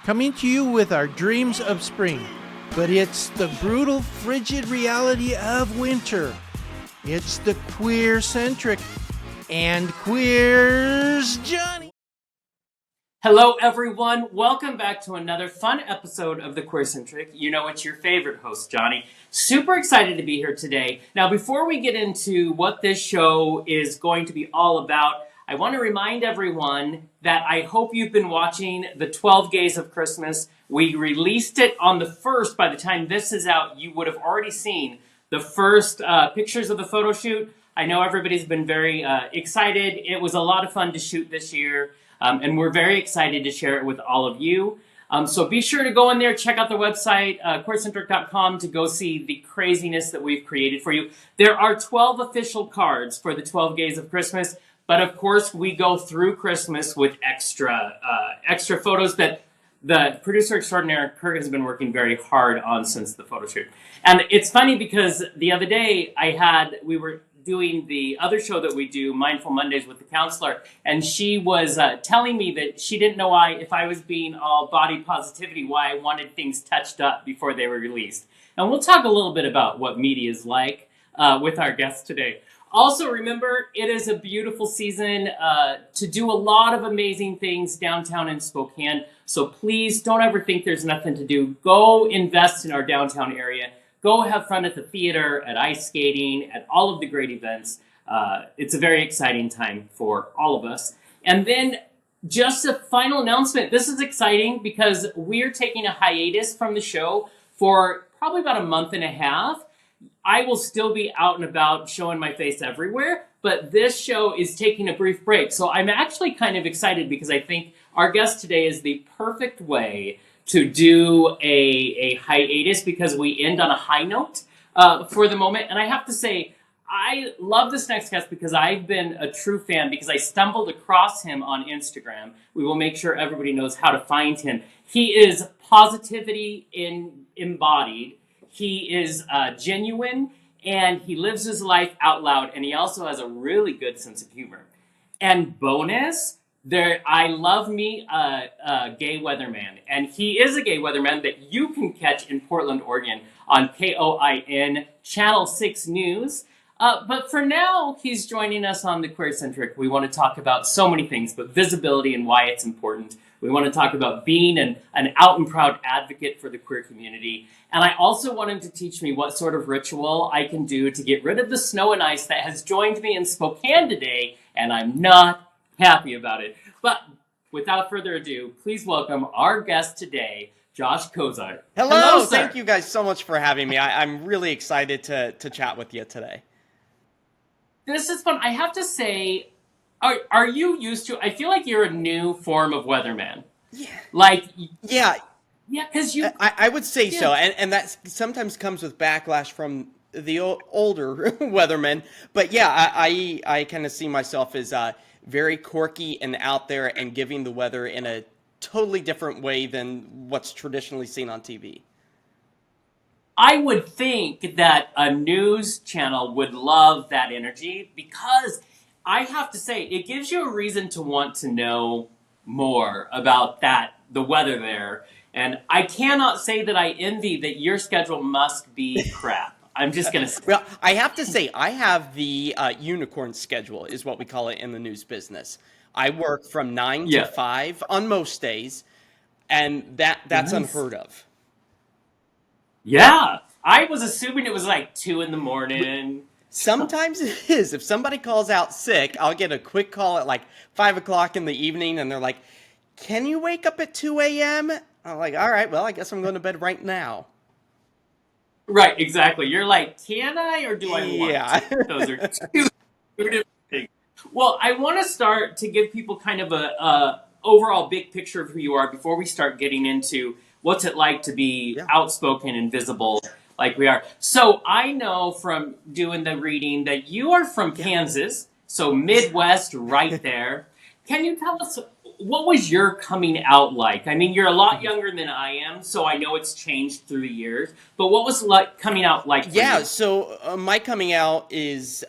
coming to you with our dreams of spring. But it's the brutal, frigid reality of winter. It's the QueerCentric, and Queer's Johnny. Hello, everyone. Welcome back to another fun episode of the QueerCentric. You know it's your favorite host, Johnny. Super excited to be here today. Now, before we get into what this show is going to be all about, I want to remind everyone that I hope you've been watching the 12 Gays of Christmas. We released it on the 1st. By the time this is out, you would have already seen the first pictures of the photo shoot. I know everybody's been very excited. It was a lot of fun to shoot this year. And we're very excited to share it with all of you. So be sure to go in there, check out the website, QueerCentric.com, to go see the craziness that we've created for you. There are 12 official cards for the 12 Gays of Christmas, but of course we go through Christmas with extra photos that the producer extraordinaire, Kurt, has been working very hard on since the photo shoot. And it's funny because the other day we were doing the other show that we do, Mindful Mondays with the counselor, and she was telling me that she didn't know if I was being all body positivity, why I wanted things touched up before they were released. And we'll talk a little bit about what media is like with our guests today. Also, remember, it is a beautiful season to do a lot of amazing things downtown in Spokane, so please don't ever think there's nothing to do. Go invest in our downtown area. Go have fun at the theater, at ice skating, at all of the great events. It's a very exciting time for all of us. And then just a final announcement. This is exciting because we're taking a hiatus from the show for probably about a month and a half. I will still be out and about showing my face everywhere, but this show is taking a brief break. So I'm actually kind of excited because I think our guest today is the perfect way to do a hiatus because we end on a high note for the moment. And I have to say, I love this next guest because I've been a true fan because I stumbled across him on Instagram. We will make sure everybody knows how to find him. He is positivity embodied. He is genuine, and he lives his life out loud, and he also has a really good sense of humor. And bonus, I love me a gay weatherman, and he is a gay weatherman that you can catch in Portland, Oregon on KOIN Channel 6 News. But for now, he's joining us on the QueerCentric. We want to talk about so many things, but visibility and why it's important. We want to talk about being an out and proud advocate for the queer community. And I also want him to teach me what sort of ritual I can do to get rid of the snow and ice that has joined me in Spokane today, and I'm not happy about it. But without further ado, please welcome our guest today, Josh Cozart. Hello, thank you guys so much for having me. I'm really excited to chat with you today. This is fun. I have to say, are you used to, I feel like you're a new form of weatherman. Yeah. Yeah, because you... I would say so, and that sometimes comes with backlash from the older weathermen. But yeah, I kind of see myself as very quirky and out there and giving the weather in a totally different way than what's traditionally seen on TV. I would think that a news channel would love that energy because I have to say, it gives you a reason to want to know more about the weather there. And I cannot say that I envy that your schedule must be crap. I'm just going to say. Well, I have to say, I have the unicorn schedule, is what we call it in the news business. I work from 9 to 5 on most days, and that's unheard of. Yeah. I was assuming it was like 2 a.m. Sometimes it is. If somebody calls out sick, I'll get a quick call at like 5 o'clock in the evening, and they're like, "Can you wake up at 2 a.m.?" I'm like, "All right, well, I guess I'm going to bed right now." Right, exactly. You're like, can I or do I want to? Those are two different things. Well, I want to start to give people kind of a overall big picture of who you are before we start getting into what's it like to be outspoken and visible like we are. So I know from doing the reading that you are from Kansas, so Midwest right there. Can you tell us, what was your coming out like? I mean, you're a lot younger than I am, so I know it's changed through the years. But what was coming out like for you? So my coming out is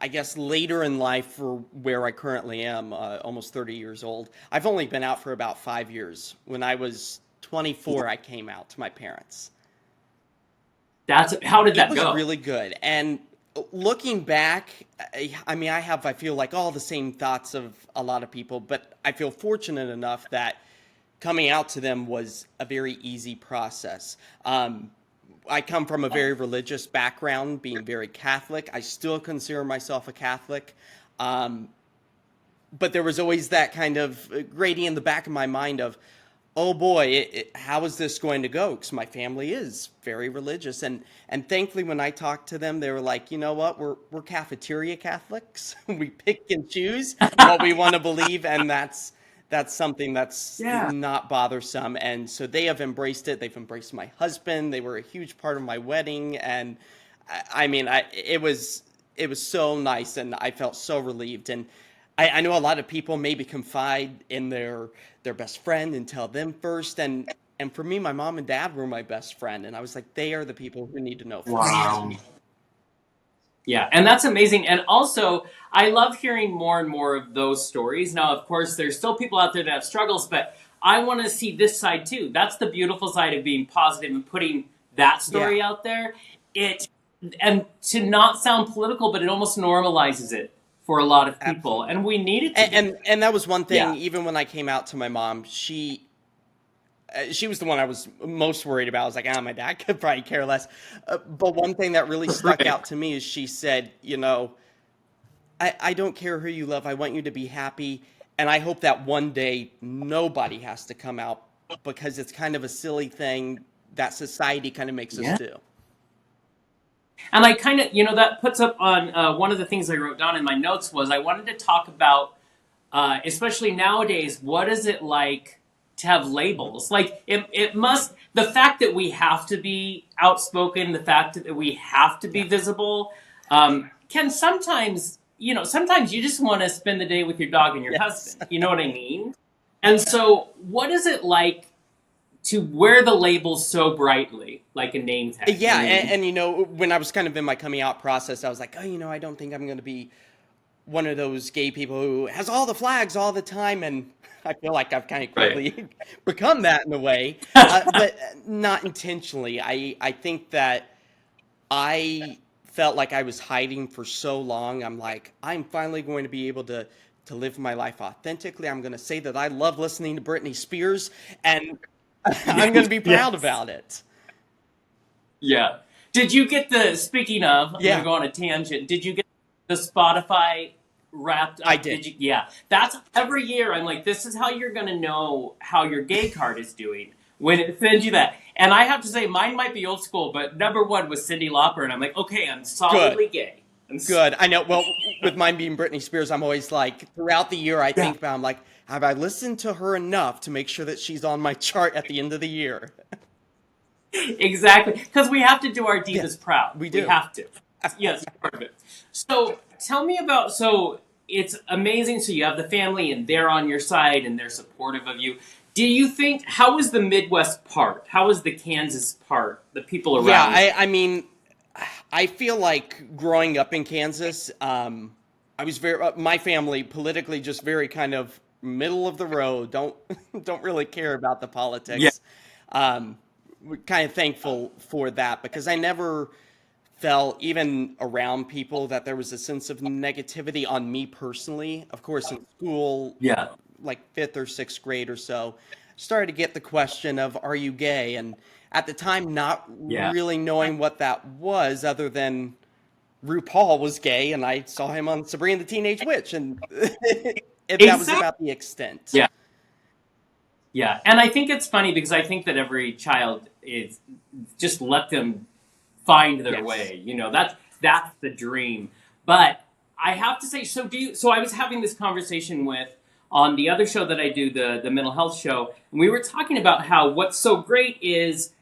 I guess, later in life for where I currently am, almost 30 years old. I've only been out for about 5 years. When I was 24, I came out to my parents. How did It that was go? really good. And looking back, I mean, I feel like all the same thoughts of a lot of people, but I feel fortunate enough that coming out to them was a very easy process. I come from a very religious background, being very Catholic. I still consider myself a Catholic. But there was always that kind of grading in the back of my mind of, oh boy, how is this going to go? Because my family is very religious, and thankfully, when I talked to them, they were like, you know what, we're cafeteria Catholics. We pick and choose what we want to believe, and that's something that's Yeah. not bothersome. And so they have embraced it. They've embraced my husband. They were a huge part of my wedding, and it was so nice, and I felt so relieved. And I know a lot of people maybe confide in their best friend and tell them first. And for me, my mom and dad were my best friend. And I was like, they are the people who need to know first. Wow. Yeah, and that's amazing. And also, I love hearing more and more of those stories. Now, of course, there's still people out there that have struggles, but I want to see this side too. That's the beautiful side of being positive and putting that story out there. And to not sound political, but it almost normalizes it for a lot of people. Absolutely. And we need it to And that was one thing, Yeah. even when I came out to my mom, she was the one I was most worried about. I was like, my dad could probably care less. But one thing that really stuck out to me is she said, I don't care who you love. I want you to be happy. And I hope that one day nobody has to come out, because it's kind of a silly thing that society kind of makes us do. And I kind of, that puts up on one of the things I wrote down in my notes was I wanted to talk about, especially nowadays, what is it like to have labels? Like, it must, the fact that we have to be outspoken, the fact that we have to be visible, can sometimes, sometimes you just want to spend the day with your dog and your husband. You know what I mean? And so, what is it like to wear the labels so brightly, like a name tag? Yeah, and when I was kind of in my coming out process, I was like, I don't think I'm going to be one of those gay people who has all the flags all the time, and I feel like I've kind of quickly become that in a way, but not intentionally. I think that I felt like I was hiding for so long. I'm like, I'm finally going to be able to live my life authentically. I'm going to say that I love listening to Britney Spears, and I'm going to be proud about it. Yeah. Did you get speaking of, I'm going to go on a tangent, did you get the Spotify wrapped up? I did. That's every year. I'm like, this is how you're going to know how your gay card is doing when it sends you that. And I have to say, mine might be old school, but number one was Cyndi Lauper, and I'm like, okay, I'm solidly gay. Good. I know. Well, with mine being Britney Spears, I'm always like, throughout the year, I think about, I'm like, have I listened to her enough to make sure that she's on my chart at the end of the year? Exactly. Because we have to do our divas proud. We do. We have to. Yes, part of it. So tell me about, it's amazing. So you have the family and they're on your side and they're supportive of you. Do you think, how was the Midwest part? How was the Kansas part? The people around? Yeah, I mean, I feel like growing up in Kansas, I was my family politically just very kind of middle of the road. Don't really care about the politics. We're kind of thankful for that, because I never felt, even around people, that there was a sense of negativity on me personally. Of course, in school, like 5th or 6th grade or so, started to get the question of, are you gay? And at the time, not really knowing what that was, other than RuPaul was gay, and I saw him on Sabrina the Teenage Witch, and that was about the extent. Yeah, and I think it's funny because I think that every child is just let them find their way. That's the dream. But I have to say, so I was having this conversation with, on the other show that I do, the mental health show, and we were talking about how what's so great is,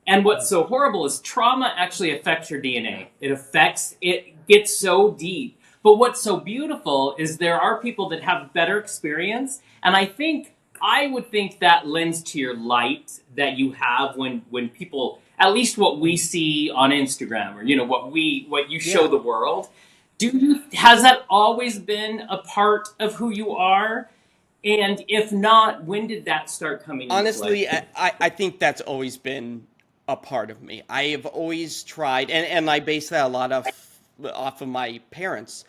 and what's so horrible is, trauma actually affects your DNA. It gets so deep. But what's so beautiful is there are people that have better experience, and I would think that lends to your light that you have when people, at least what we see on Instagram, or what you show the world. Has that always been a part of who you are? And if not, when did that start coming into play? Honestly, I think that's always been a part of me. I have always tried, and I base that a lot off of my parents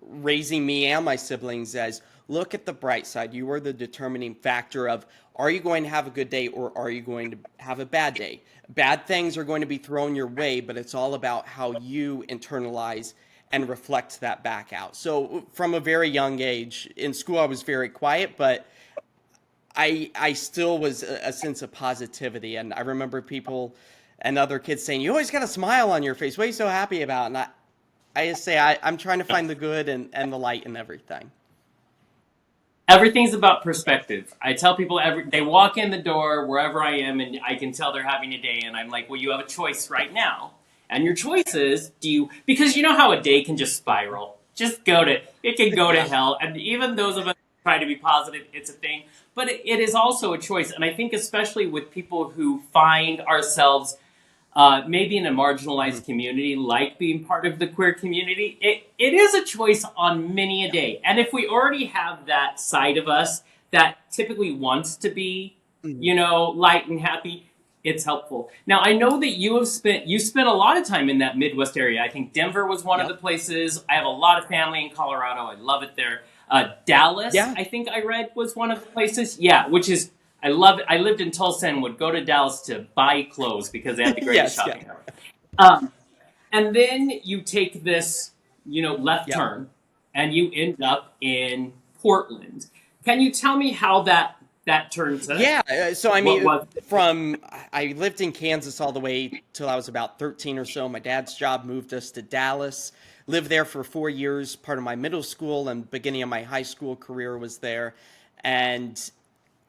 raising me and my siblings as look at the bright side. You are the determining factor of are you going to have a good day or are you going to have a bad day? Bad things are going to be thrown your way, but it's all about how you internalize and reflect that back out. So from a very young age, in school I was very quiet, but I still was a sense of positivity. And I remember people and other kids saying, "You always got a smile on your face. What are you so happy about?" And I just say I'm trying to find the good and the light in everything. Everything's about perspective. I tell people they walk in the door wherever I am, and I can tell they're having a day, and I'm like, well, you have a choice right now, and your choice is because you know how a day can just spiral, it can go to hell, and even those of us who try to be positive, it's a thing, but it is also a choice, and I think especially with people who find ourselves maybe in a marginalized community, like being part of the queer community, it is a choice on many a day. And if we already have that side of us that typically wants to be, light and happy, it's helpful. Now, I know that you spent a lot of time in that Midwest area. I think Denver was one of the places. I have a lot of family in Colorado. I love it there. Dallas, Yeah. I think I read, was one of the places. Yeah, which is I love it. I lived in Tulsa and would go to Dallas to buy clothes because they had the greatest Yes, shopping yeah. ever. And then you take this, left Yep. turn, and you end up in Portland. Can you tell me how that turn took? Yeah, so I What mean, was it? I lived in Kansas all the way till I was about 13 or so. My dad's job moved us to Dallas. Lived there for 4 years. Part of my middle school and beginning of my high school career was there. And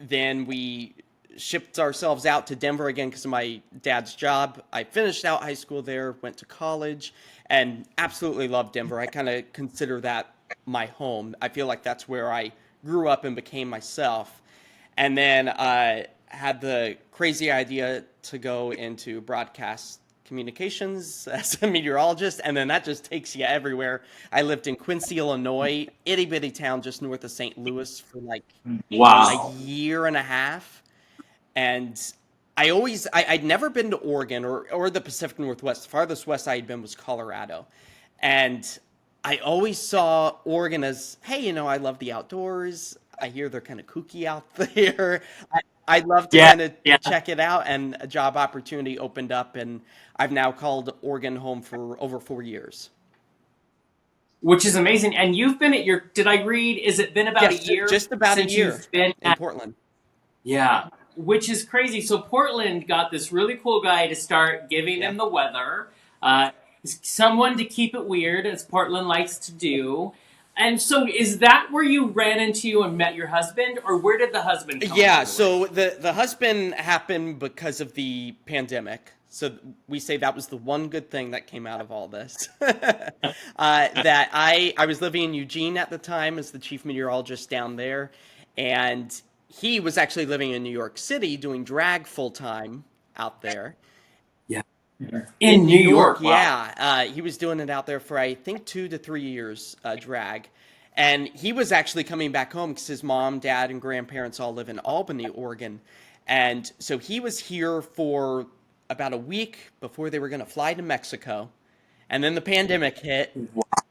then we shipped ourselves out to Denver again because of my dad's job. I finished out high school there, went to college, and absolutely loved Denver. I kind of consider that my home. I feel like that's where I grew up and became myself. And then I had the crazy idea to go into broadcast communications as a meteorologist, and then that just takes you everywhere. I lived in Quincy, Illinois, itty bitty town just north of St. Louis for like a Wow. year and a half. And I'd never been to Oregon or the Pacific Northwest. The farthest west I had been was Colorado. And I always saw Oregon as, hey, I love the outdoors. I hear they're kind of kooky out there. I'd love to Yeah, kind of yeah. check it out. And a job opportunity opened up, and I've now called Oregon home for over 4 years. Which is amazing. And you've been did I read, is it been about a Yes, year just about a since year you've been in at Portland. Yeah, which is crazy. So Portland got this really cool guy to start giving Yeah. them the weather, uh, someone to keep it weird, as Portland likes to do. And so, is that where you ran into you and met your husband, or where did the husband come Yeah, along the way? so the husband happened because of the pandemic. So we say that was the one good thing that came out of all this. That I was living in Eugene at the time as the chief meteorologist down there, and he was actually living in New York City doing drag full time out there. Yeah, in New York. Wow. Yeah. He was doing it out there for, I think, 2 to 3 years, drag. And he was actually coming back home because his mom, dad, and grandparents all live in Albany, Oregon. And so he was here for about a week before they were going to fly to Mexico. And then the pandemic hit,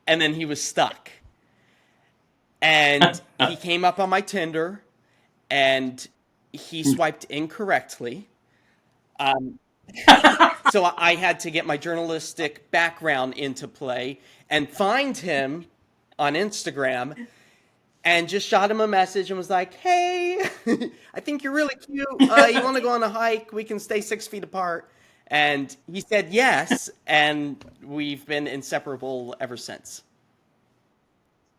and then he was stuck. And he came up on my Tinder, and he swiped incorrectly. So I had to get my journalistic background into play and find him on Instagram and just shot him a message and was like, "Hey, I think you're really cute. You want to go on a hike? We can stay 6 feet apart." And he said yes, and we've been inseparable ever since.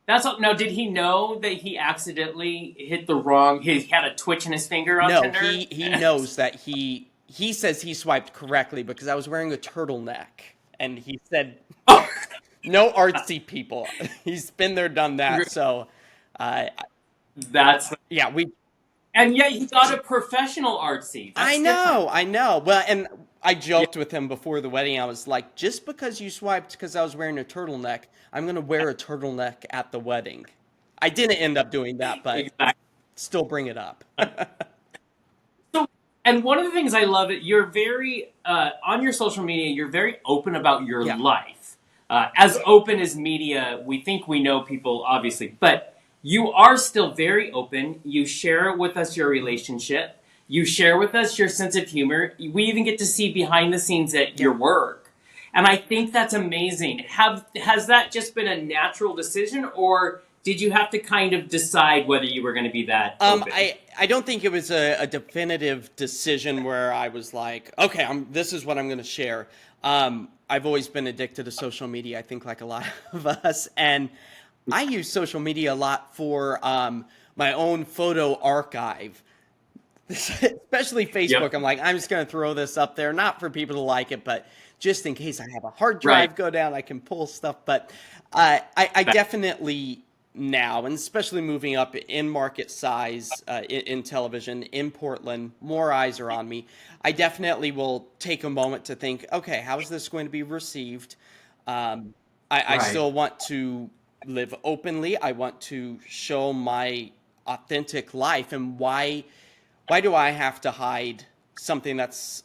Now, did he know that he accidentally hit the wrong? He had a twitch in his finger on No, Tinder. he knows that he says he swiped correctly because I was wearing a turtleneck, and he said no artsy people. He's been there, done that. So, That's yeah, we. and yet he got a professional artsy. That's different. I know. Well, and I Yeah. joked with him before the wedding. I was like, just because you swiped because I was wearing a turtleneck, I'm going to wear a turtleneck at the wedding. I didn't end up doing that, but Exactly. still bring it up. So, and one of the things I love it, you're very on your social media. You're very open about your Yeah. life. As open as media, we think we know people, obviously, but you are still very open. You share with us your relationship. You share with us your sense of humor. We even get to see behind the scenes at Yeah. your work, and I think that's amazing. Have has that just been a natural decision, or did you have to kind of decide whether you were going to be that open? I don't think it was a definitive decision where I was like, okay, this is what I'm going to share. I've always been addicted to social media, I think, like a lot of us, and I use social media a lot for my own photo archive, especially Facebook. Yep. I'm like, I'm just going to throw this up there, not for people to like it, but just in case I have a hard Right. drive go down, I can pull stuff. But I definitely now, and especially moving up in market size in television in Portland, more eyes are on me. I definitely will take a moment to think, okay, how is this going to be received? I Right. still want to live openly. I want to show my authentic life, and why do I have to hide something that's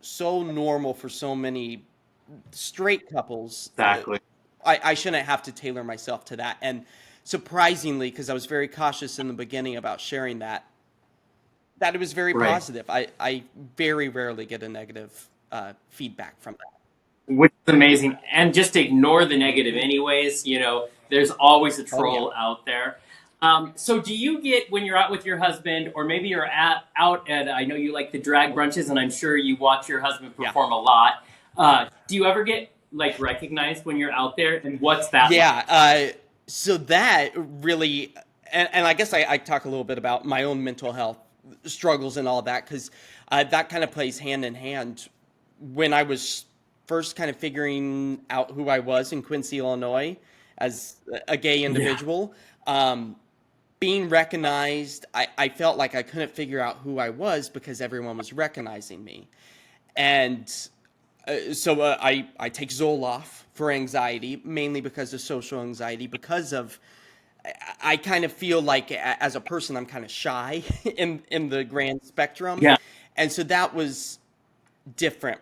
so normal for so many straight couples? Exactly. I shouldn't have to tailor myself to that. And surprisingly, because I was very cautious in the beginning about sharing that it was very Right. positive. I very rarely get a negative feedback from that. Which is amazing. And just ignore the negative, anyways. There's always a Oh yeah, troll out there. So, do you get when you're out with your husband, or maybe you're out at? I know you like the drag brunches, and I'm sure you watch your husband yeah. perform a lot. Do you ever get like recognized when you're out there, and what's that Yeah, like? so that really, and I guess I talk a little bit about my own mental health struggles and all that, because that kind of plays hand in hand. When I was first kind of figuring out who I was in Quincy, Illinois, as a gay Yeah. individual, being recognized, I felt like I couldn't figure out who I was because everyone was recognizing me. And I take Zoloft for anxiety, mainly because of social anxiety, because of I kind of feel like as a person I'm kind of shy in the grand spectrum, Yeah. and so that was different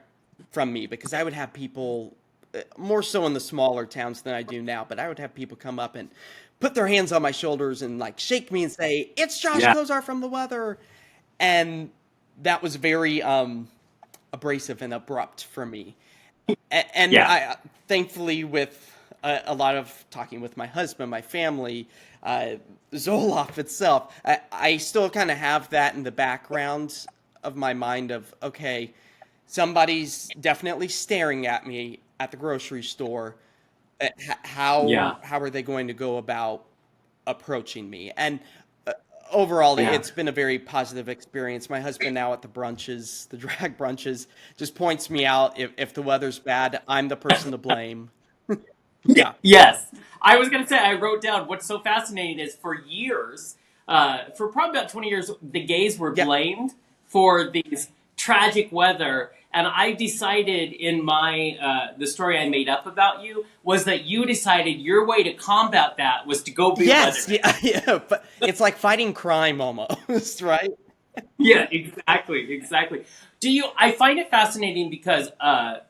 from me because I would have people more so in the smaller towns than I do now, but I would have people come up and put their hands on my shoulders and like shake me and say, "It's Josh Yeah. Cozart from The Weather," and that was very abrasive and abrupt for me. And Yeah. I thankfully with a lot of talking with my husband, my family, uh, Zoloft itself, I still kind of have that in the background of my mind of okay, somebody's definitely staring at me at the grocery store. Yeah. How are they going to go about approaching me? And uh, overall, Yeah. it's been a very positive experience. My husband now at the brunches, the drag brunches, just points me out. If the weather's bad, I'm the person to blame. Yeah, Yes. I was going to say, I wrote down what's so fascinating is for years, for probably about 20 years, the gays were yeah, blamed for these tragic weather. And I decided in the story I made up about you was that you decided your way to combat that was to go be a yes, weatherman. yeah, yeah. But it's like fighting crime almost, right? Yeah, exactly, exactly. I find it fascinating because I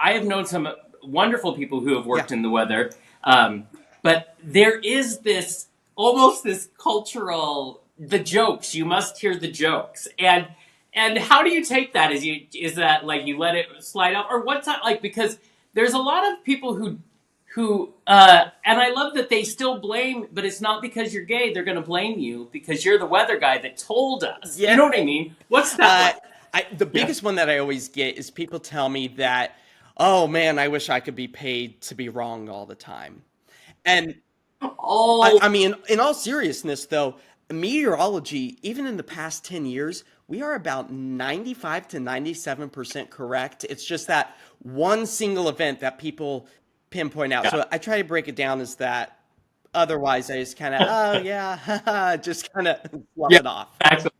have known some wonderful people who have Yeah. worked in the weather, but there is this cultural, the jokes, you must hear the jokes. And how do you take that? Is that like you let it slide up, or what's that like? Because there's a lot of people who and I love that they still blame, but it's not because you're gay. They're going to blame you because you're the weather guy that told us. You Yeah. know what I mean? What's that Uh, like? the Yeah. biggest one that I always get is people tell me that, oh man, I wish I could be paid to be wrong all the time. And Oh, I mean, in all seriousness, though, meteorology, even in the past 10 years, we are about 95 to 97% correct. It's just that one single event that people pinpoint out. yeah. So I try to break it down as that. Otherwise, I just kind of, oh yeah, just kind of slough Yeah. it off. Exactly.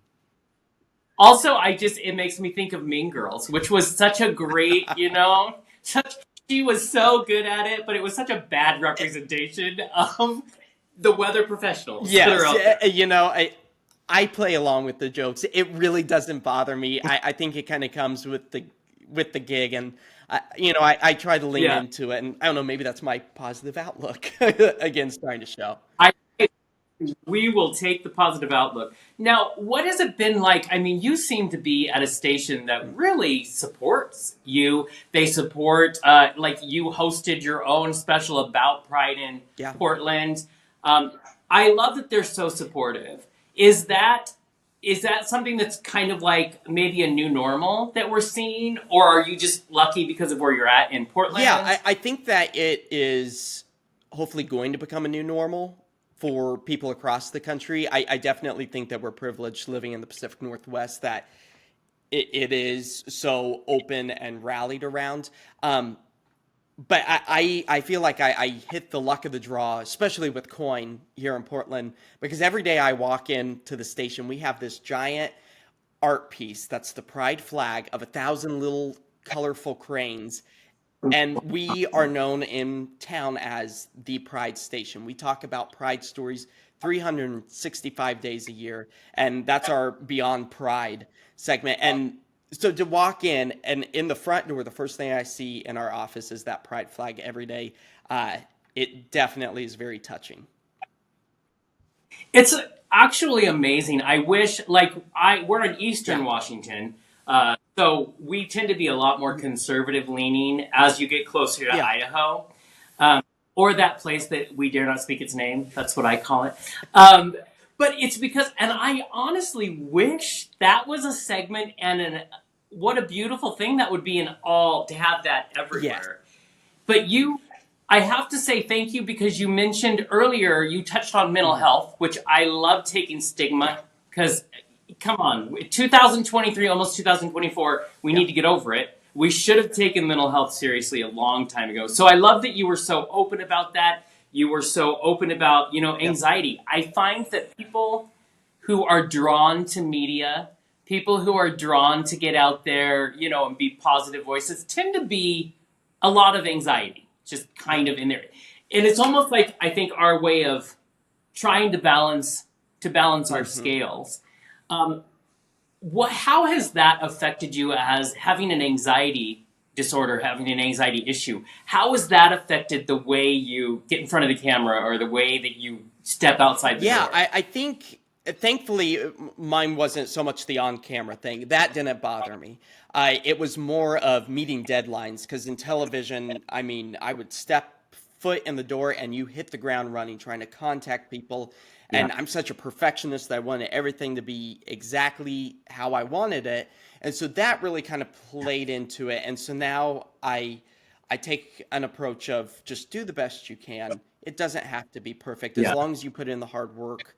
Also, it makes me think of Mean Girls, which was such a great, she was so good at it, but it was such a bad representation of the weather professionals that are Yes, out there. I play along with the jokes. It really doesn't bother me. I think it kind of comes with the gig, and I try to lean Yeah. into it, and I don't know, maybe that's my positive outlook against trying to show. I We will take the positive outlook. Now, what has it been like? I mean, you seem to be at a station that really supports you. They support, like you hosted your own special about Pride in Yeah. Portland. I love that they're so supportive. Is that something that's kind of like maybe a new normal that we're seeing, or are you just lucky because of where you're at in Portland? Yeah, I think that it is hopefully going to become a new normal for people across the country. I definitely think that we're privileged living in the Pacific Northwest, that it is so open and rallied around. But I feel like I hit the luck of the draw, especially with Coin here in Portland, because every day I walk into the station, we have this giant art piece that's the pride flag of 1,000 little colorful cranes. And we are known in town as the Pride Station. We talk about Pride stories 365 days a year, and that's our Beyond Pride segment. And so to walk in, and in the front door, the first thing I see in our office is that Pride flag every day. It definitely is very touching. It's actually amazing. I wish, we're in Eastern Washington, so we tend to be a lot more conservative leaning as you get closer to Idaho, or that place that we dare not speak its name. That's what I call it. But it's because, and I honestly wish that was a segment, and what a beautiful thing that would be to have that everywhere. But I have to say thank you, because you mentioned earlier, you touched on mental health, which I love taking stigma, because come on, 2023, almost 2024, we need to get over it. We should have taken mental health seriously a long time ago. So I love that you were so open about that. You were so open about, anxiety. I find that people who are drawn to media, people who are drawn to get out there, and be positive voices, tend to be a lot of anxiety, just kind of in there. And it's almost like, I think, our way of trying to balance our scales. How has that affected you as having an anxiety disorder, having an anxiety issue? How has that affected the way you get in front of the camera, or the way that you step outside the door? Yeah, I think, thankfully, mine wasn't so much the on-camera thing. That didn't bother me. It was more of meeting deadlines, because in television, I mean, I would step foot in the door and you hit the ground running, trying to contact people. And I'm such a perfectionist that I wanted everything to be exactly how I wanted it. And so that really kind of played into it. And so now I take an approach of just do the best you can. It doesn't have to be perfect. As long as you put in the hard work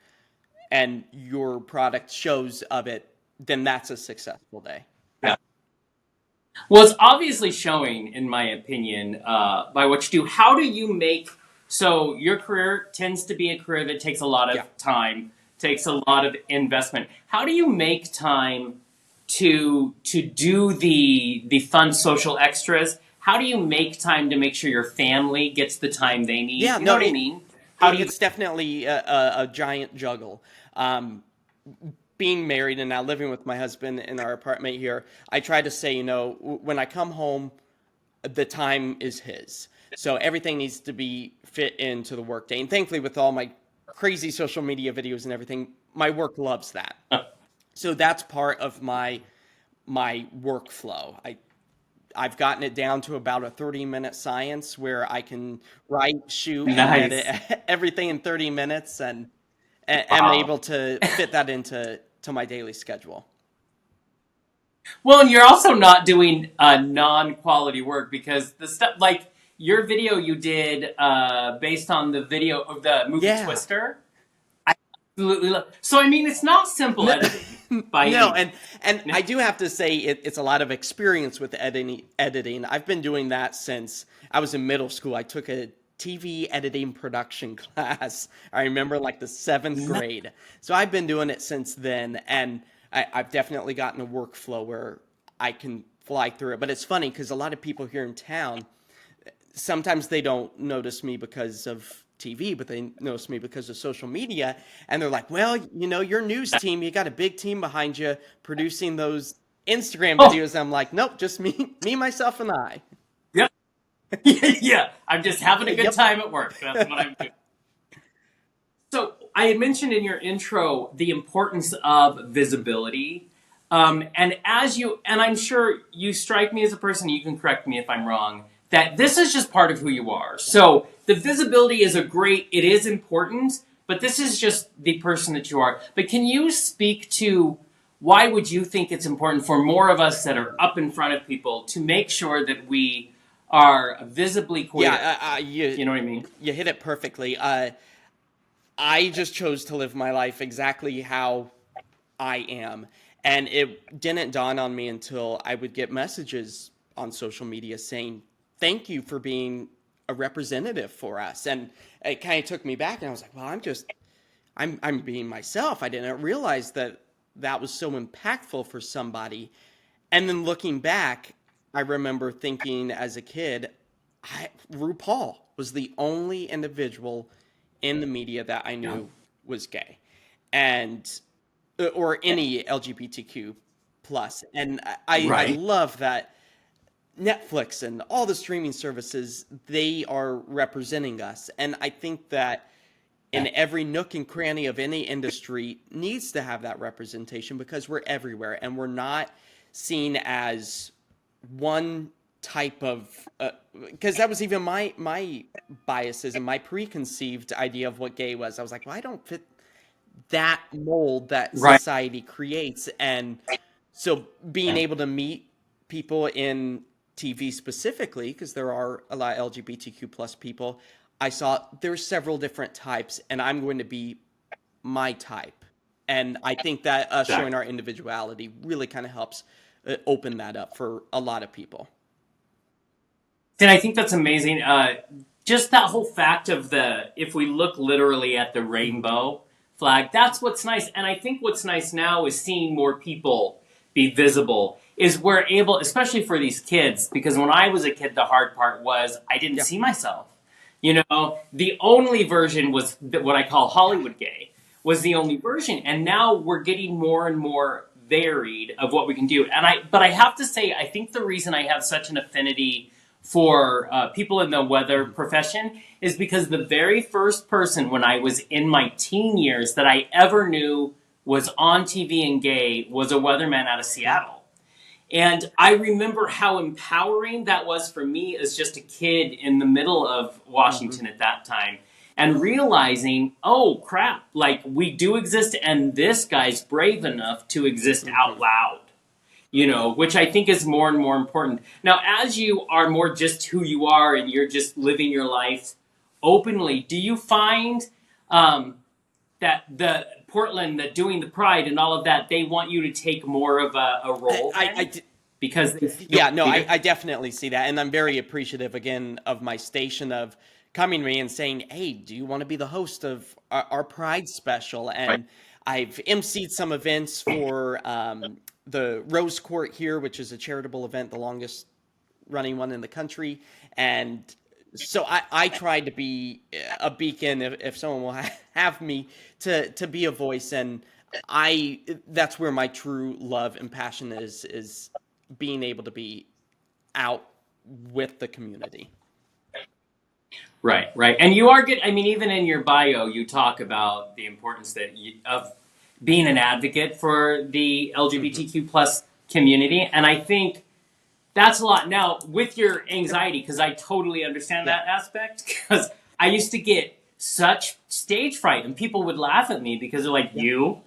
and your product shows of it, then that's a successful day. Yeah. Well, it's obviously showing, in my opinion, by what you do. How do you make... So your career tends to be a career that takes a lot of time, takes a lot of investment. How do you make time to do the fun social extras? How do you make time to make sure your family gets the time they need? Yeah, you know what I mean? It's definitely a giant juggle. Being married and now living with my husband in our apartment here, I try to say, when I come home, the time is his. So everything needs to be fit into the workday. And thankfully, with all my crazy social media videos and everything, my work loves that. So that's part of my workflow. I've gotten it down to about a 30-minute science where I can write, shoot, and edit everything in 30 minutes, and am able to fit that into my daily schedule. Well, and you're also not doing non-quality work, because the stuff like your video you did based on the video of the movie Twister. I absolutely love. So I mean, it's not simple editing. And I do have to say it's a lot of experience with editing. I've been doing that since I was in middle school. I took a TV editing production class. I remember like the 7th grade. So I've been doing it since then, and I've definitely gotten a workflow where I can fly through it. But it's funny because a lot of people here in town, sometimes they don't notice me because of TV, but they notice me because of social media. And they're like, well, your news team, you got a big team behind you producing those Instagram Oh, videos. I'm like, nope, just me, myself, and I. yep. Yeah, I'm just having a good Yep. time at work. That's what I'm doing. So I had mentioned in your intro the importance of visibility. And I'm sure you strike me as a person, you can correct me if I'm wrong, that this is just part of who you are. So the visibility it is important, but this is just the person that you are. But can you speak to why would you think it's important for more of us that are up in front of people to make sure that we are visibly queer? Yeah, You know what I mean? you hit it perfectly. I just chose to live my life exactly how I am. And it didn't dawn on me until I would get messages on social media saying, thank you for being a representative for us. And it kind of took me back, and I was like, well, I'm being myself. I didn't realize that that was so impactful for somebody. And then looking back, I remember thinking as a kid, RuPaul was the only individual in the media that I knew was gay, and or any LGBTQ plus. And I Right. love that Netflix and all the streaming services, they are representing us. And I think that in every nook and cranny of any industry needs to have that representation because we're everywhere and we're not seen as one type of because that was even my biases and my preconceived idea of what gay was. I was like, well, I don't fit that mold that Right. society creates. And so being able to meet people in TV specifically, because there are a lot of LGBTQ plus people, I saw there's several different types, and I'm going to be my type. And I think that us showing Exactly. our individuality really kind of helps open that up for a lot of people. And I think that's amazing. Just that whole fact of if we look literally at the rainbow flag, that's what's nice. And I think what's nice now is seeing more people be visible. Is we're able, especially for these kids, because when I was a kid, the hard part was I didn't Yeah. see myself. The only version was what I call Hollywood gay, was the only version. And now we're getting more and more varied of what we can do. But I have to say, I think the reason I have such an affinity for people in the weather profession is because the very first person when I was in my teen years that I ever knew was on TV and gay was a weatherman out of Seattle. And I remember how empowering that was for me as just a kid in the middle of Washington at that time. And realizing, oh crap, like we do exist and this guy's brave enough to exist out loud, which I think is more and more important. Now, as you are more just who you are and you're just living your life openly, do you find that the Portland, that doing the Pride and all of that, they want you to take more of a role then? Because they feel Yeah, no, bigger? I definitely see that. And I'm very appreciative, again, of my station of coming to me and saying, hey, do you want to be the host of our Pride special? Right. And I've emceed some events for the Rose Court here, which is a charitable event, the longest running one in the country. And so I tried to be a beacon if someone will have me to be a voice. And that's where my true love and passion is being able to be out with the community. Right, right. And you are good. I mean, even in your bio, you talk about the importance of being an advocate for the LGBTQ plus community. And I think that's a lot. Now, with your anxiety, because I totally understand Yeah. that aspect, because I used to get such stage fright and people would laugh at me because they're like, No,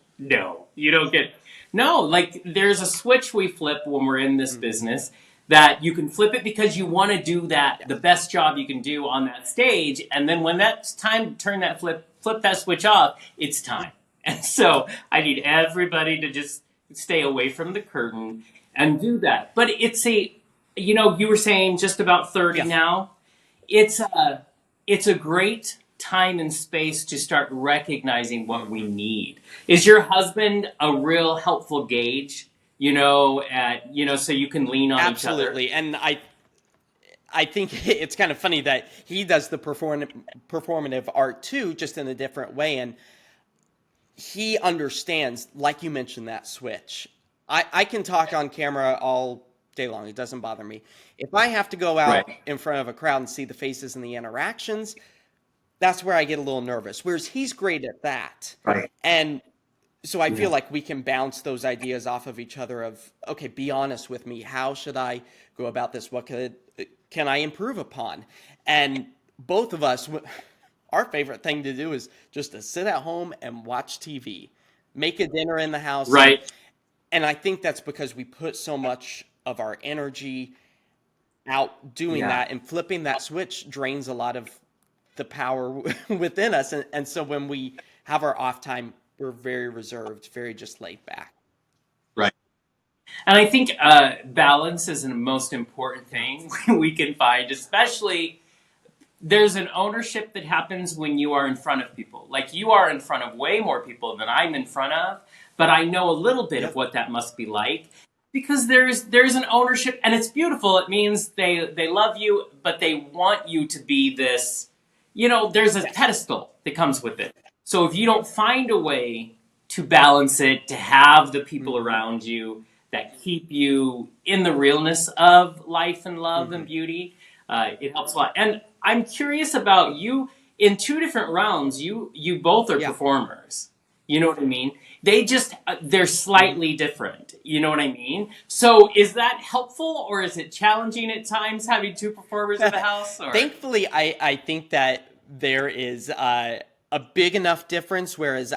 you don't get. No, like there's a switch we flip when we're in this business that you can flip it because you want to do that, the best job you can do on that stage. And then when that's time to turn that flip that switch off, it's time. And so I need everybody to just stay away from the curtain and do that. But you were saying just about 30 Yeah. now. It's a great time and space to start recognizing what we need. Is your husband a real helpful gauge, so you can lean on each other? Absolutely. And I think it's kind of funny that he does the performative art too, just in a different way. And he understands, like you mentioned, that switch. I can talk on camera all day long. It doesn't bother me. If I have to go out Right. in front of a crowd and see the faces and the interactions, that's where I get a little nervous. Whereas he's great at that. Right. And so I feel Yeah. like we can bounce those ideas off of each other of, okay, be honest with me. How should I go about this? What can I improve upon? And both of us, our favorite thing to do is just to sit at home and watch TV, make a dinner in the house. Right. And I think that's because we put so much of our energy out doing Yeah. that, and flipping that switch drains a lot of the power within us. And so when we have our off time, we're very reserved, very just laid back. Right. And I think balance is the most important thing we can find, especially there's an ownership that happens when you are in front of people. Like you are in front of way more people than I'm in front of, but I know a little bit of what that must be like because there's an ownership and it's beautiful. It means they love you, but they want you to be this, there's a pedestal that comes with it. So if you don't find a way to balance it, to have the people around you that keep you in the realness of life and love and beauty, it helps a lot. And I'm curious about you in two different rounds. You both are Yeah. performers. You know what I mean? They're slightly different. You know what I mean? So is that helpful or is it challenging at times having two performers in the house? Or? Thankfully, I think that there is a big enough difference, whereas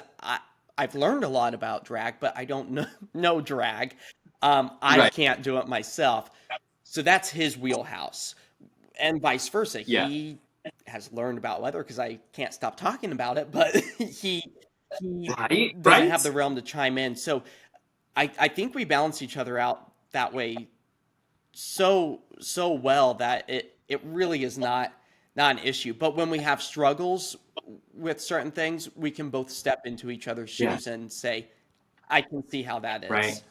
I've learned a lot about drag, but I don't know drag. I Right. can't do it myself. So that's his wheelhouse. And vice versa. Yeah. He has learned about weather because I can't stop talking about it, but he Right, doesn't right. have the realm to chime in. So I think we balance each other out that way so well that it really is not an issue. But when we have struggles with certain things, we can both step into each other's shoes and say, I can see how that is. Right.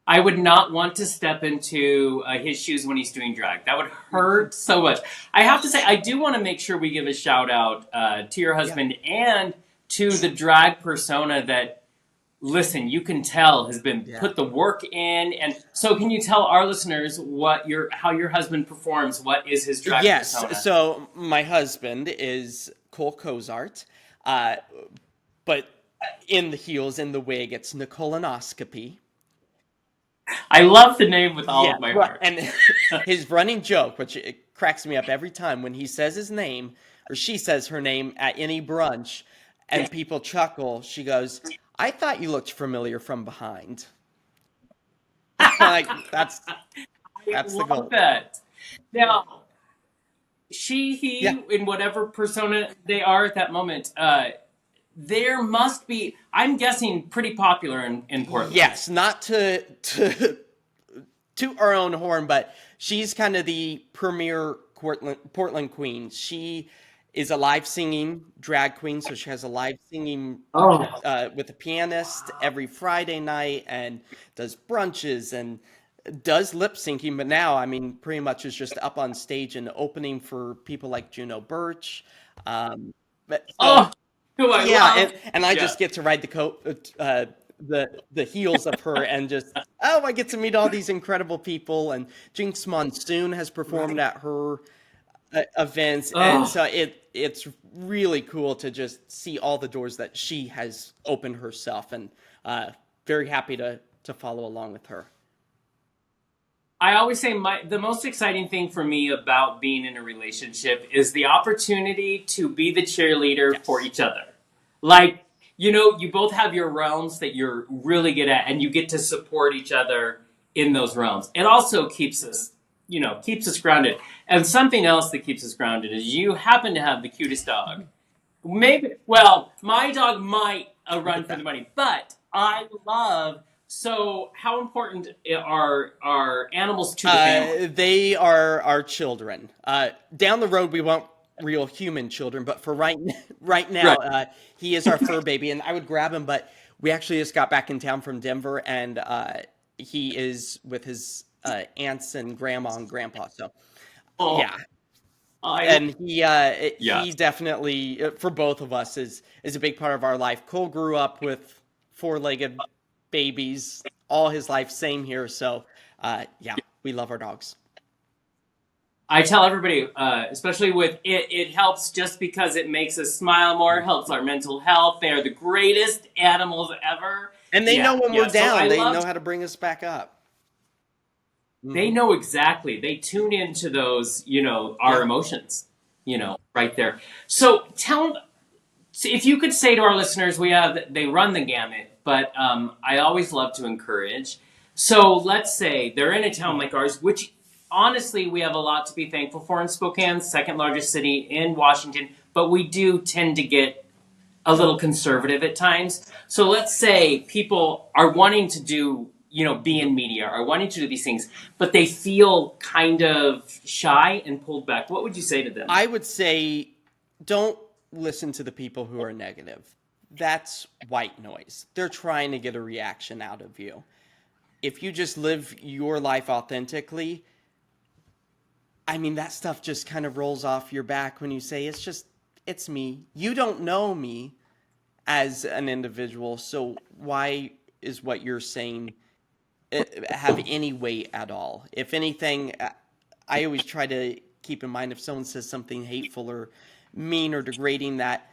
I would not want to step into his shoes when he's doing drag. That would hurt so much. I have to say, I do want to make sure we give a shout out to your husband and to the drag persona that, listen, you can tell has been put the work in. And so can you tell our listeners how your husband performs? What is his drag persona? Yes. So my husband is Cozart, but in the heels, in the wig, it's Nicolonoscopy. I love the name with all of my heart. And his running joke, which it cracks me up every time when he says his name, or she says her name at any brunch, and people chuckle, she goes, I thought you looked familiar from behind. Like, that's the goal. That. Now, he, in whatever persona they are at that moment, there must be, I'm guessing, pretty popular in Portland. Yes, not to our own horn, but she's kind of the premier Portland queen. She is a live singing drag queen, so she has a live singing with a pianist every Friday night and does brunches and does lip syncing. But now, I mean, pretty much is just up on stage and opening for people like Juno Birch. Who I love. And I just get to ride the heels of her and just, I get to meet all these incredible people. And Jinx Monsoon has performed at her events. And so it's really cool to just see all the doors that she has opened herself, and very happy to follow along with her. I always say the most exciting thing for me about being in a relationship is the opportunity to be the cheerleader for each other. Like, you both have your realms that you're really good at, and you get to support each other in those realms. It also keeps us grounded. And something else that keeps us grounded is you happen to have the cutest dog. My dog might run for the money, but I love. So, how important are animals to the family? They are our children. Down the road, we won't real human children, but for right now, Right. he is our fur baby, and I would grab him, but we actually just got back in town from Denver, and he is with his aunts and grandma and grandpa. So Oh, yeah, I and yeah. he definitely for both of us is a big part of our life. Cole grew up with four-legged babies all his life. Same here. So yeah, we love our dogs. I tell everybody, especially with it, it helps just because it makes us smile more, helps our mental health. They are the greatest animals ever. And they know Yeah, when we're yeah. So I down. They love. know how to bring us back up. They Hmm. know exactly. They tune into those, our Yeah. emotions, right there. So tell so if you could say to our listeners, they run the gamut, but I always love to encourage. So let's say they're in a town like ours, which honestly we have a lot to be thankful for in Spokane, second largest city in Washington, but we do tend to get a little conservative at times. So let's say people are wanting to do, be Hmm. in media, are wanting to do these things, but they feel kind of shy and pulled back. What would you say to them? I would say don't listen to the people who are negative. That's white noise. They're trying to get a reaction out of you. If you just live your life authentically, I mean, that stuff just kind of rolls off your back when you say, it's me. You don't know me as an individual, so why is what you're saying have any weight at all? If anything, I always try to keep in mind if someone says something hateful or mean or degrading that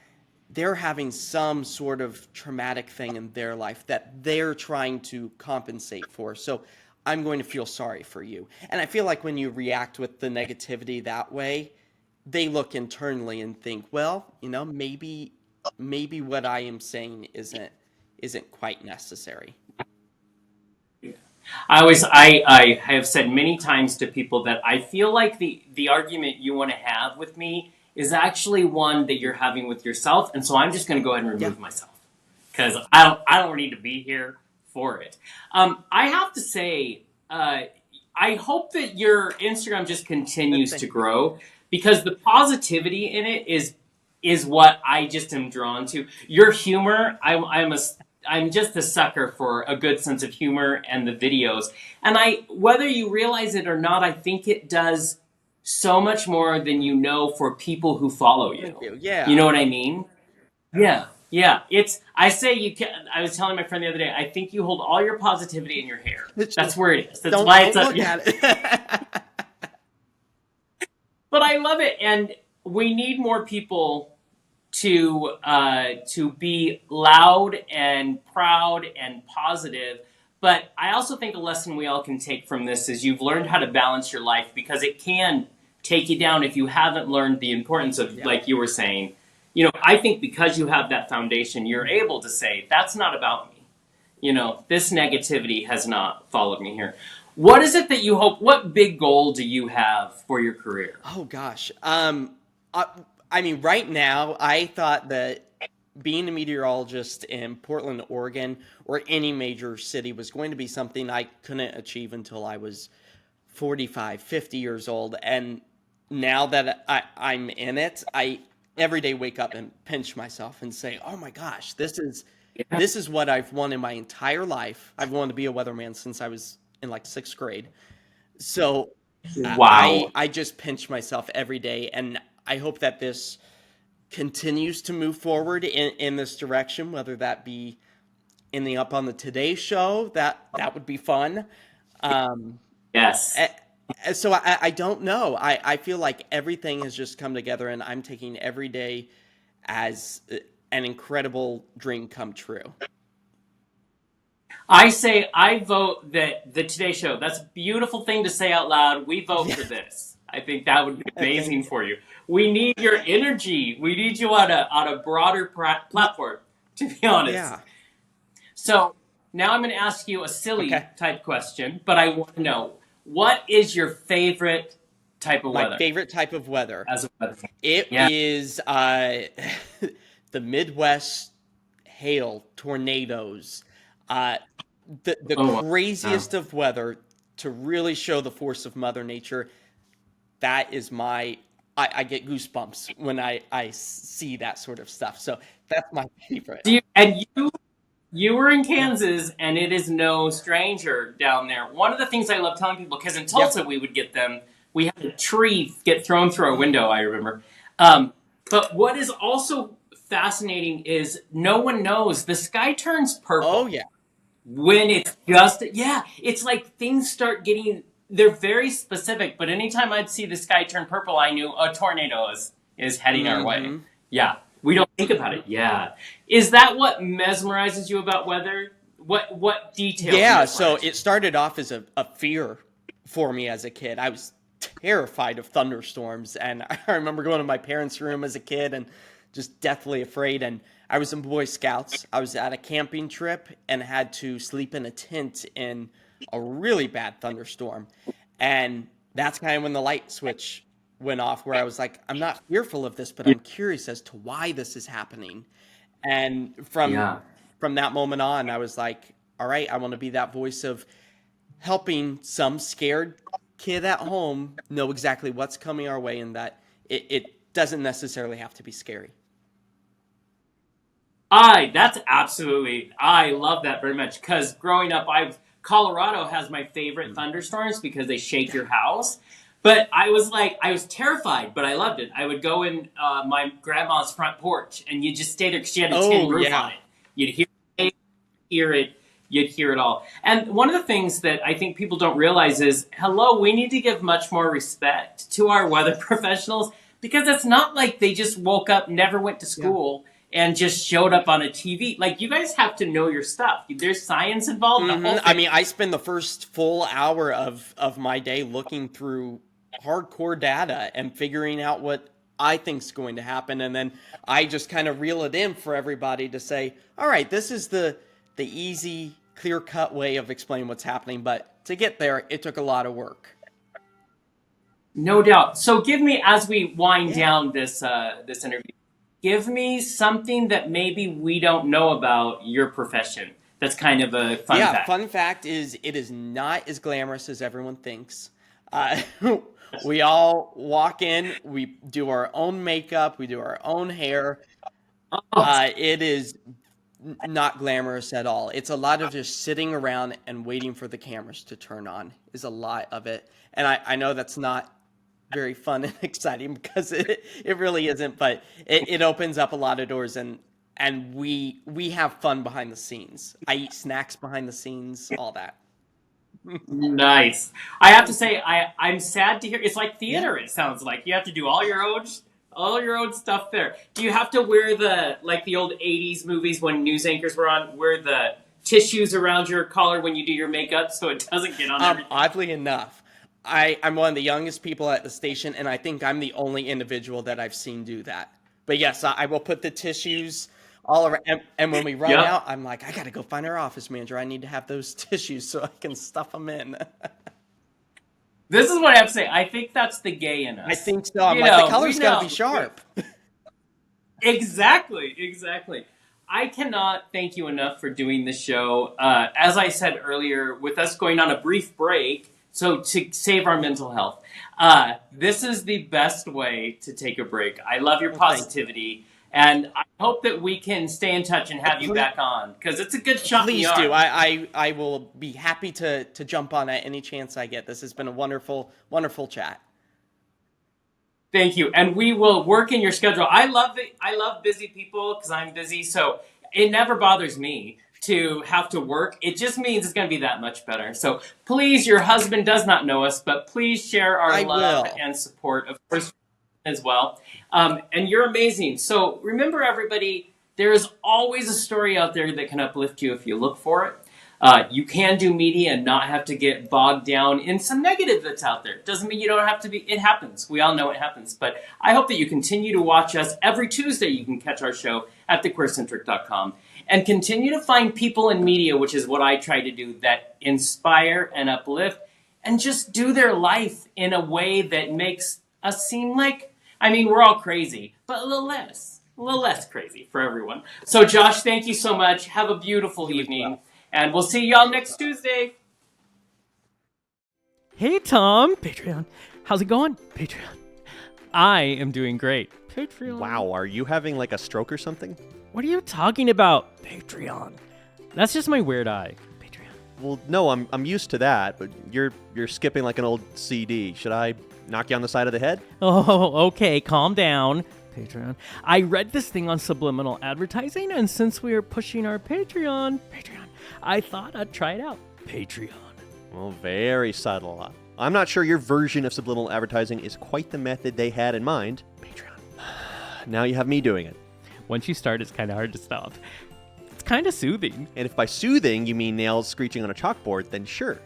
they're having some sort of traumatic thing in their life that they're trying to compensate for. So I'm going to feel sorry for you. And I feel like when you react with the negativity that way, they look internally and think, well, maybe what I am saying isn't quite necessary. I have said many times to people that I feel like the argument you want to have with me is actually one that you're having with yourself, and so I'm just going to go ahead and Yeah. remove myself because I don't need to be here for it. I have to say, I hope that your Instagram just continues to Thank you. grow because the positivity in it is what I just am drawn to. Your humor, I'm just a sucker for a good sense of humor and the videos. And whether you realize it or not, I think it does so much more than you know for people who follow Thank you. you. You Yeah. know what I mean? Yeah. Yeah. I say you can I was telling my friend the other day, I think you hold all your positivity in your hair. It's That's just where it is. That's don't why it's don't up. look Yeah. at it. But I love it, and we need more people to be loud and proud and positive. But I also think a lesson we all can take from this is you've learned how to balance your life because it can take you down if you haven't learned the importance of, Yeah. like you were saying. I think because you have that foundation, you're able to say, that's not about me. This negativity has not followed me here. What is it that you hope? What big goal do you have for your career? Oh gosh. I, I mean, right now, I thought that being a meteorologist in Portland, Oregon, or any major city was going to be something I couldn't achieve until I was 45, 50 years old. And now that I'm in it, I every day wake up and pinch myself and say, "Oh my gosh, Yeah. this is what I've wanted my entire life. I've wanted to be a weatherman since I was in like sixth grade." So Wow. I just pinch myself every day, and I hope that this continues to move forward in this direction, whether that be ending up on the Today Show. That would be fun. Um, Yes. so I don't know. I feel like everything has just come together, and I'm taking every day as an incredible dream come true. I say I vote that the Today Show, that's a beautiful thing to say out loud. We vote Yeah, for this. I think that would be thank amazing you. for you. We need your energy. We need you on a broader platform, to be honest. Yeah. So now I'm going to ask you a Okay. silly type question, but I want to know what is your favorite type of My weather favorite type of weather. as a weather? It Yeah. is the Midwest hail, tornadoes, uh, the Oh, wow. craziest of weather to really show the force of Mother Nature. That is my I get goosebumps when I see that sort of stuff. So that's my favorite. You were in Kansas, and it is no stranger down there. One of the things I love telling people, because in Yeah. Tulsa we would get them, we had a tree get thrown through our window, I remember. But what is also fascinating is no one knows the sky turns purple. Oh yeah. When it's just, yeah, it's like things start getting, they're very specific, but anytime I'd see the sky turn purple, I knew a tornado is heading our way. Yeah. We don't think about it. Yeah. Is that what mesmerizes you about weather? What details? Yeah, so it started off as a fear for me as a kid. I was terrified of thunderstorms, and I remember going to my parents' room as a kid and just deathly afraid. And I was in Boy Scouts. I was at a camping trip and had to sleep in a tent in a really bad thunderstorm. And that's kind of when the light switch went off, where I was like, I'm not fearful of this, but I'm curious as to why this is happening. And from that moment on, I was like, all right, I want to be that voice of helping some scared kid at home know exactly what's coming our way, and that it doesn't necessarily have to be scary. I love that very much, because growing up, Colorado has my favorite thunderstorms because they shake your house. But I was terrified, but I loved it. I would go in my grandma's front porch, and you'd just stay there because she had a tin roof on it. You'd hear it all. And one of the things that I think people don't realize is, we need to give much more respect to our weather professionals, because it's not like they just woke up, never went to school, and just showed up on a TV. Like, you guys have to know your stuff. There's science involved. I mean, I spend the first full hour of my day looking through hardcore data and figuring out what I think's going to happen, and then I just kind of reel it in for everybody to say, all right, this is the easy, clear-cut way of explaining what's happening, but to get there, it took a lot of work. No doubt. So give me, as we wind down this interview, give me something that maybe we don't know about your profession. That's kind of a fun fact. Yeah, fun fact is it is not as glamorous as everyone thinks. We all walk in, we do our own makeup, we do our own hair. It is not glamorous at all. It's a lot of just sitting around and waiting for the cameras to turn on is a lot of it. And I know that's not very fun and exciting, because it really isn't, but it opens up a lot of doors, and we have fun behind the scenes. I eat snacks behind the scenes, all that. Nice. I have to say, I'm sad to hear. It's like theater. It sounds like you have to do all your own stuff there. Do you have to wear the old '80s movies when news anchors were on, wear the tissues around your collar when you do your makeup so it doesn't get on everything? Oddly enough, I'm one of the youngest people at the station, and I think I'm the only individual that I've seen do that. But yes, I will put the tissues all around, and when we run out, I'm like, I gotta go find our office manager. I need to have those tissues so I can stuff them in. This is what I have to say. I think that's the gay in us. I think so. I'm like, the color's gotta be sharp. Exactly. I cannot thank you enough for doing this show. As I said earlier, with us going on a brief break, so to save our mental health, this is the best way to take a break. I love your positivity. And I hope that we can stay in touch and have you back on, because it's a good shot. Please do. I will be happy to jump on at any chance I get. This has been a wonderful, wonderful chat. Thank you. And we will work in your schedule. I love busy people, because I'm busy. So it never bothers me to have to work. It just means it's going to be that much better. So please, your husband does not know us, but please share our love and support, of course, as well. And you're amazing. So remember, everybody, there is always a story out there that can uplift you if you look for it. You can do media and not have to get bogged down in some negative that's out there. Doesn't mean you don't have to be. It happens. We all know it happens. But I hope that you continue to watch us. Every Tuesday you can catch our show at thequeercentric.com. And continue to find people in media, which is what I try to do, that inspire and uplift and just do their life in a way that makes us seem like, we're all crazy, but a little less crazy for everyone. So Josh, thank you so much. Have a beautiful evening, and we'll see y'all next Tuesday. Hey, Tom. Patreon. How's it going? Patreon. I am doing great. Patreon. Wow, are you having like a stroke or something? What are you talking about? Patreon. That's just my weird eye. Patreon. Well, no, I'm used to that, but you're skipping like an old CD. Should I knock you on the side of the head? Oh, okay, calm down. Patreon. I read this thing on subliminal advertising, and since we are pushing our Patreon, I thought I'd try it out. Patreon. Well, very subtle. I'm not sure your version of subliminal advertising is quite the method they had in mind. Patreon. Now you have me doing it. Once you start, it's kind of hard to stop. It's kind of soothing. And if by soothing you mean nails screeching on a chalkboard, then sure. To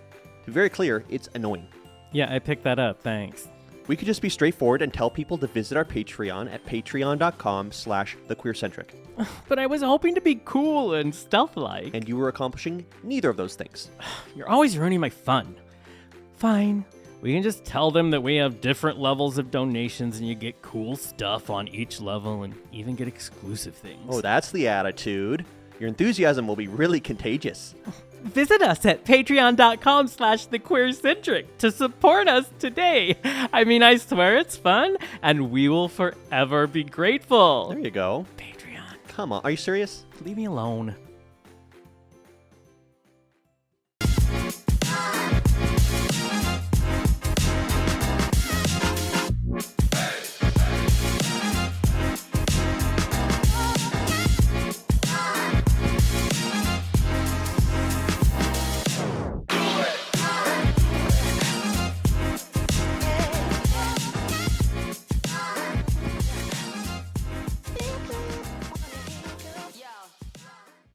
be very clear, it's annoying. Yeah, I picked that up, thanks. We could just be straightforward and tell people to visit our Patreon at patreon.com/thequeercentric. But I was hoping to be cool and stealth-like. And you were accomplishing neither of those things. You're always ruining my fun. Fine. We can just tell them that we have different levels of donations and you get cool stuff on each level and even get exclusive things. Oh, that's the attitude. Your enthusiasm will be really contagious. Visit us at patreon.com/thequeercentric to support us today. I mean, I swear it's fun, and we will forever be grateful. There you go. Patreon. Come on, are you serious? Leave me alone.